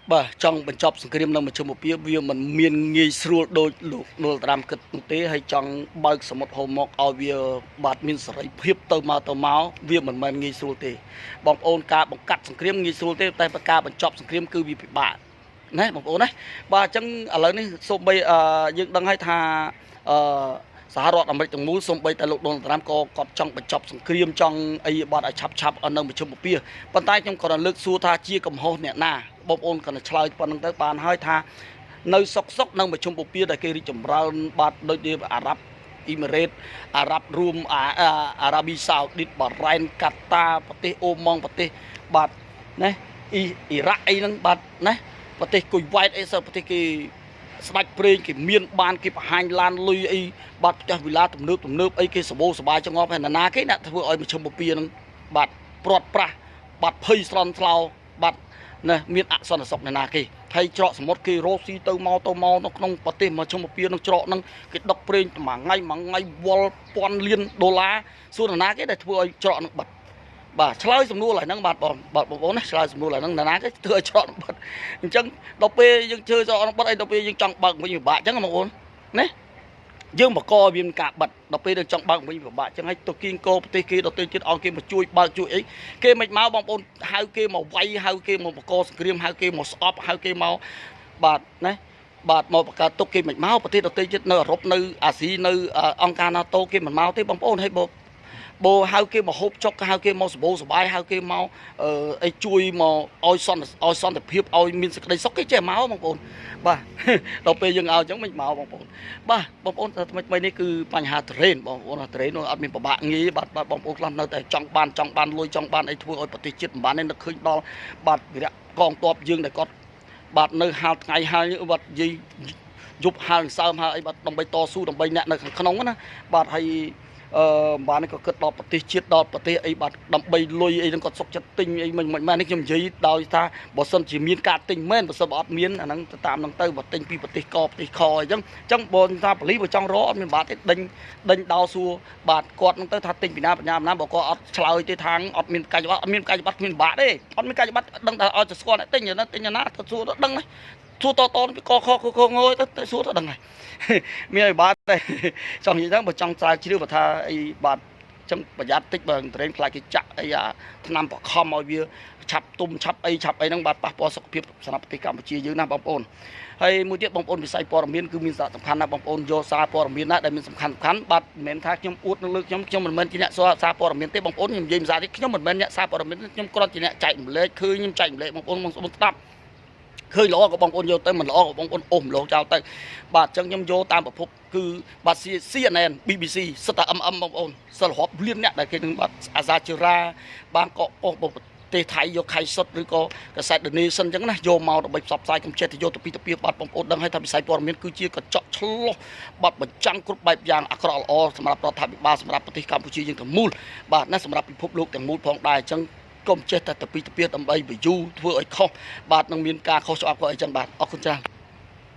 បាទចង់បញ្ចប់សង្គ្រាមនៅមជ្ឈមពាវាមិនមានងាយស្រួលដូចលោកនួលត្រាំគិតនោះទេហើយចង់បើកសមុទ្រហូមមកឲ្យវាបាទមានសេរីភាពទៅមកវាមិនមែនងាយស្រួលទេបងប្អូនការបង្កាត់សង្គ្រាមងាយស្រួលទេតែការបញ្ចប់សង្គ្រាមគឺវាពិបាកណាបងប្អូនណាបាទអញ្ចឹងឥឡូវនេះសូម្បីយើងដឹងហើយថាសហរដ្ឋអាមេរិកទាំងមូលសូម្បីតែលោកដូណាល់ត្រាំក៏គាត់ចង់បញ្ចប់សង្គ្រាមចង់អីបាត់ឲ្យឆាប់នៅមជ្ឈមពាប៉ុន្តែខ្ញុំក៏លើកសួរថាជាកំហុសអ្នកណាបងប្អូនគាត់ឆ្លើយប៉ុណ្្នឹងទៅបានហើយថានៅសុកនៅមជ្ឈមពាដែលគេរីកចម្រើនបាទដូចជាអារ៉ាប់អ៊ីមីរ៉េតអារ៉ាប់រួមអារ៉ាប៊ីសាអូឌីតបារ៉ែនកាតាប្រទេសអូម៉ង់ប្រទេសបាទណាអ៊ីរ៉ាក់អីហ្នឹងបាទណាប្រទេសគុយវ៉ែតអីសើប្រទេសគេស្ដាច់ប្រេងគេមានបានគេបង្ហាញឡានលុយអីបាទផ្ទះវិឡាទំនើបអីគេសបោសបាយចងប់ហើយណាគេអ្នកធ្វើឲ្យមជ្ឈមពាហ្នឹងបាទព្រាត់ប្រាសបាទភ័យស្រន់ស្លោបាទណាមានអសន្តិសុខណាគេហើយច្រកសមុទ្រគេរកស៊ីទៅមកនៅក្នុងប្រទេសមជ្ឈមពានឹងច្រកហ្នឹងគេដុកប្រេងមួយថ្ងៃវល់ពាន់លានដុល្លារសួរណាគេដែលធ្វើឲ្យច្រកហ្នឹងបាត់បាទឆ្លើយសំណួរឡើយហ្នឹងបាទបងប្អូនណាឆ្លើយសំណួរឡើយហ្នឹងណាគេធ្វើឲ្យច្រកហ្នឹងបាត់អញ្ចឹងដល់ពេលយើងជឿច្រកហ្នឹងបាត់អីដល់ពេលយើងចង់បើកវិញពិបាកអញ្ចឹងបងប្អូនណាយើងបកវាមានការបិទដល់ពេលយើងចង់បើកវិញពិបាកអញ្ចឹងឲ្យទៅគៀងកោប្រទេសគេដល់ទៅទៀតឲ្យគេមកជួយបើកជួយអីគេមិនមកបងប្អូនហៅគេមកវាយហៅគេមកបកសង្គ្រាមហៅគេមកស្អប់ហៅគេមកបាទណាបាទមកបង្កើតទុកគេមិនមកប្រទេសដទៃទៀតនៅអឺរ៉ុបនៅអាស៊ីនៅអង្គការ NATO គេមិនមកទេបងប្អូនហើយបោហៅគេមកហូបចុកហៅគេមកសបោសបាយហៅគេមកអីជួយមកឲ្យសន្តិភាពឲ្យមានសេចក្តីសុខគេចេះមកបងប្អូនបាទដល់ពេលយើងឲ្យអញ្ចឹងមិនមកបងប្អូនបាទបងប្អូនថ្មីនេះគឺបញ្ហាត្រេនបងប្អូនត្រេននោះអត់មានពិបាកងាយបាទបងប្អូនខ្លះនៅតែចង់បានលុយចង់បានអីធ្វើឲ្យប្រទេសជាតិមិនបានទេនឹកឃើញដល់បាទវិរៈកងទ័ពយើងដែលគាត់បាទនៅហាលថ្ងៃហាលបាទនិយាយយប់ហាលសើមហាលអីបាទដើម្បីតស៊ូដើម្បីអ្នកនៅខាងក្នុងណាបាទហើយបាននេះក៏គិតដល់ប្រទេសជាតិដល់ប្រទេសអីបាទដើម្បីលុយអីហ្នឹងគាត់សុកចិត្តទិញអីមិនមែននេះខ្ញុំនិយាយដោយថាបើសិនជាមានការទិញមែនបើសិនបើអត់មានអាហ្នឹងទៅតាមហ្នឹងទៅបើទិញពីប្រទេសកប្រទេសខអីចឹងបើថាប៉ូលីសបើចង់រកអត់មានបាត់ទេដេញដោសួរបាទគាត់ហ្នឹងទៅថាទិញពីណាបញ្ញាណាបើគាត់អត់ឆ្លើយទេថាអត់មានកាយប័ត្រអត់មានកាយប័ត្រគ្មានបាក់ទេអត់មានកាយប័ត្រដឹងតែឲ្យទៅស្គាល់តែទិញណាទៅសួរទៅដឹងហ្នឹងសួរតពីកខងើទៅសួរទៅដឹងហើយមានឲ្យបាទទេចង់និយាយថាបើចង់ស្រាវជ្រាវបើថាអីបាទចឹងប្រយ័ត្នតិចបើត្រេនខ្លាចគេចាក់អីឆ្នាំបខំឲ្យវាឆាប់ទុំឆាប់អីហ្នឹងបាទប៉ះពាល់សុខភាពសម្រាប់ប្រទេសកម្ពុជាយើងណាបងប្អូនហើយមួយទៀតបងប្អូនវិស័យព័ត៌មានគឺមានសារៈសំខាន់ណាស់បងប្អូនយកសារព័ត៌មានណាដែលមានសំខាន់បាទមិនមែនថាខ្ញុំអួតនៅលើខ្ញុំមិនមែនជាអ្នកសារព័ត៌មានទេបងប្អូនខ្ញុំនិយាយភាសានេះខ្ញុំមិនមែនអ្នកសារព័ត៌មានខ្ញុំគ្រាន់ជាអ្នកចែករំលែកឃើញខ្ញុំចែករំលែកបងប្អូនស្ដាប់ឃើញល្អក៏បងប្អូនយកទៅមិនល្អក៏បងប្អូនអូសម្លងចោលទៅបាទអញ្ចឹងខ្ញុំយកតាមប្រភពគឺបាទ CNN BBC សិតតែ MM បងប្អូនសិលរាប់លានអ្នកដែលគេនឹងបាទអាសាជើរ៉ាបាងកកប្រទេសថៃយកខៃសុតឬក៏កាសែត The Nation អញ្ចឹងណាយកមកដើម្បីផ្សព្វផ្សាយកុំចេះទៅយកទៅពីបាទបងប្អូនដឹងហើយថាវិស័យព័ត៌មានគឺជាកញ្ចក់ឆ្លុះបាទបញ្ចាំងគ្រប់បែបយ៉ាងអាក្រក់ល្អសម្រាប់រដ្ឋាភិបាលសម្រាប់ប្រទេសកម្ពុជាយើងទាំងមូលបាទណាសម្រាប់ពិភពលោកទាំងមូលផងដែរអញ្ចឹងកុំចេះតែទៅពីដើម្បី view ធ្វើឲ្យខុសបាទនឹងមានការខុសច្បាប់ក៏អីចឹងបាទអរគុណច្រើន